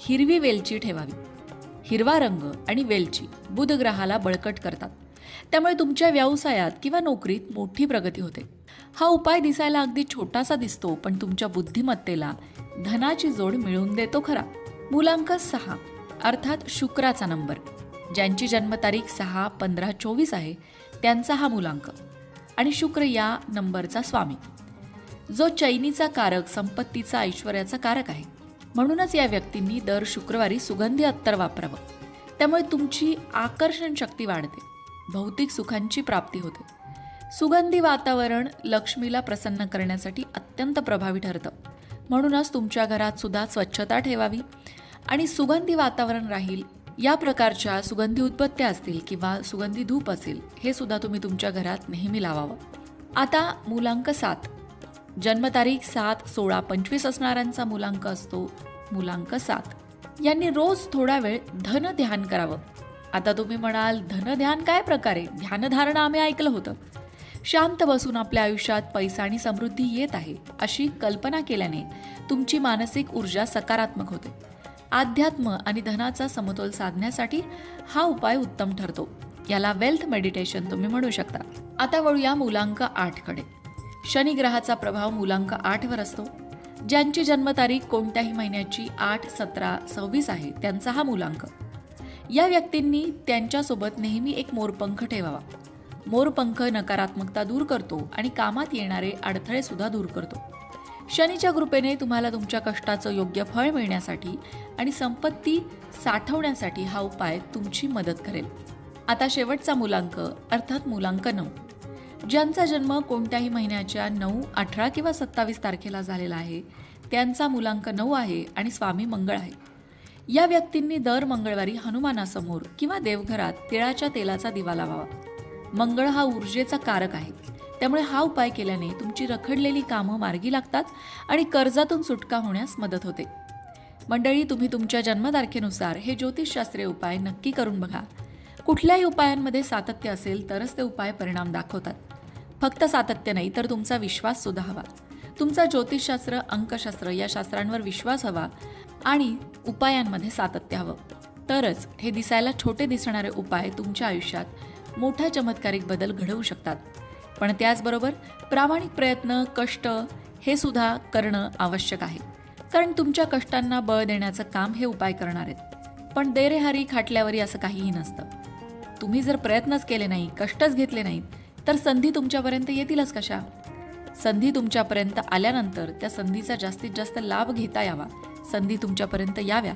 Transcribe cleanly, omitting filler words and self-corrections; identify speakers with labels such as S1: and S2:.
S1: हिरवी वेलची ठेवावी. हिरवा रंग आणि वेलची बुध ग्रहाला बळकट करतात. त्यामुळे तुमच्या व्यवसायात किंवा नोकरीत मोठी प्रगती होते. हा उपाय दिसायला अगदी छोटासा दिसतो, पण तुमच्या बुद्धिमत्तेला धनाची जोड मिळवून देतो खरा. मूलांक 6 अर्थात शुक्राचा नंबर. ज्यांची जन्मतारीख 6, 15, 24 आहे त्यांचा हा मूलांक आणि शुक्र या नंबरचा स्वामी, जो चैनीचा कारक, संपत्तीचा, ऐश्वर्याचा कारक आहे. म्हणूनच या व्यक्तींनी दर शुक्रवारी सुगंधी अत्तर वापरावं. त्यामुळे तुमची आकर्षण शक्ती वाढते, भौतिक सुखांची प्राप्ती होते. सुगंधी वातावरण लक्ष्मीला प्रसन्न करण्यासाठी अत्यंत प्रभावी ठरतं. म्हणूनच तुमच्या घरात सुद्धा स्वच्छता ठेवावी आणि सुगंधी वातावरण राहील या प्रकारच्या सुगंधी उदबत्त्या असतील किंवा सुगंधी धूप असेल, हे सुद्धा तुम्ही तुमच्या घरात नेहमी लावावं. आता मूलांक 7. जन्मतारीख 7, 16, 25 असणाऱ्यांचा मूलांक असतो मूलांक 7. यांनी रोज थोडा वेळ धन ध्यान करावं. आता तुम्ही म्हणाल, धन ध्यान काय प्रकारे? ध्यानधारणा आम्ही ऐकलं होतं. शांत बसून आपल्या आयुष्यात पैसा आणि समृद्धी येत आहे अशी कल्पना केल्याने तुमची मानसिक ऊर्जा सकारात्मक होते. अध्यात्म आणि धनाचा समतोल साधण्यासाठी हा उपाय उत्तम ठरतो. याला वेल्थ मेडिटेशन तुम्ही म्हणू शकता. आता वळूया मूलांक 8 कडे. शनी ग्रहाचा प्रभाव मूलांक 8 वर असतो. ज्यांची जन्मतारीख कोणत्याही महिन्याची 8, 17, 26 आहे त्यांचा हा मूलांक. या व्यक्तींनी त्यांच्यासोबत नेहमी एक मोरपंख ठेवावा. मोरपंख नकारात्मकता दूर करतो आणि कामात येणारे अडथळे सुद्धा दूर करतो. शनीच्या कृपेने तुम्हाला तुमच्या कष्टाचं योग्य फळ मिळण्यासाठी आणि संपत्ती साठवण्यासाठी हा उपाय तुमची मदत करेल. आता शेवटचा मूलांक अर्थात मूलांक 9. ज्यांचा जन्म कोणत्याही महिन्याच्या 9, 18 किंवा 27 तारखेला झालेला आहे त्यांचा मूलांक 9 आहे आणि स्वामी मंगळ आहे. या व्यक्तींनी दर मंगळवारी हनुमानासमोर किंवा देवघरात तिळाच्या तेलाचा दिवा लावावा. मंगळ हा ऊर्जेचा कारक आहे. त्यामुळे हा उपाय केल्याने तुमची रखडलेली कामं मार्गी लागतात आणि कर्जातून सुटका होण्यास मदत होते. मंडळी, तुम्ही तुमच्या जन्मतारखेनुसार हे ज्योतिषशास्त्रीय उपाय नक्की करून बघा. कुठल्याही उपायांमध्ये सातत्य असेल तरच ते उपाय परिणाम दाखवतात. फक्त सातत्य नाही तर तुमचा विश्वास सुद्धा हवा. तुमचा ज्योतिषशास्त्र, अंकशास्त्र या शास्त्रांवर विश्वास हवा आणि उपायांमध्ये सातत्य हवं. तरच हे दिसायला छोटे दिसणारे उपाय तुमच्या आयुष्यात मोठा चमत्कारिक बदल घडवू शकतात. पण त्याचबरोबर प्रामाणिक प्रयत्न, कष्ट हे सुद्धा करणं आवश्यक आहे. कारण तुमच्या कष्टांना बळ देण्याचं काम हे उपाय करणार आहेत. पण देरेहारी खाटल्यावरी असं काहीही नसतं. तुम्ही जर प्रयत्नच केले नाही, कष्टच घेतले नाहीत, तर संधी तुमच्यापर्यंत येतीलच कशा? संधी तुमच्यापर्यंत आल्यानंतर त्या संधीचा जास्तीत जास्त लाभ घेता यावा, संधी तुमच्यापर्यंत याव्या